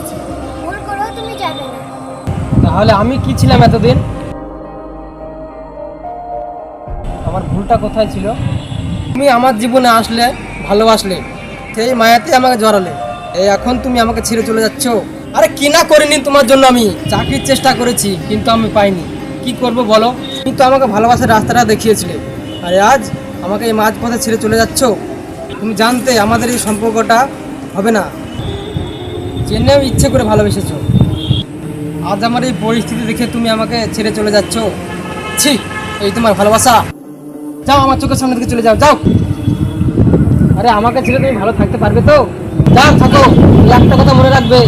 করেছি, ভুল করেও তুমি যাবে না। তাহলে আমি কি ছিলাম এতদিন? আমার ভুলটা কোথায় ছিল? তুমি আমার জীবনে আসলে, ভালোবাসলে, সেই মায়াতে আমাকে জড়ালে, এই এখন তুমি আমাকে ছেড়ে চলে যাচ্ছ। আরে কি না করিনি তোমার জন্য, আমি চাকরির চেষ্টা করেছি কিন্তু আমি পাইনি। কি করব বলো? তুমি তো আমাকে ভালোবাসার রাস্তাটা দেখিয়েছিলে, আর আজ আমাকে এই মাঝপথে ছেড়ে চলে যাচ্ছ। তুমি জানতে আমাদের এই সম্পর্কটা হবে না, জেনেও ইচ্ছে করে ভালোবেসেছো। আজ আমার এই পরিস্থিতি দেখে তুমি আমাকে ছেড়ে চলে যাচ্ছ। ছি, এই তোমার ভালোবাসা? যাও, আমার চোখের সামনে থেকে চলে যাও, যাও। আরে আমাকে ছেড়ে তুমি ভালো থাকতে পারবে তো? যাও, থাকো। এই একটা কথা মনে রাখবে।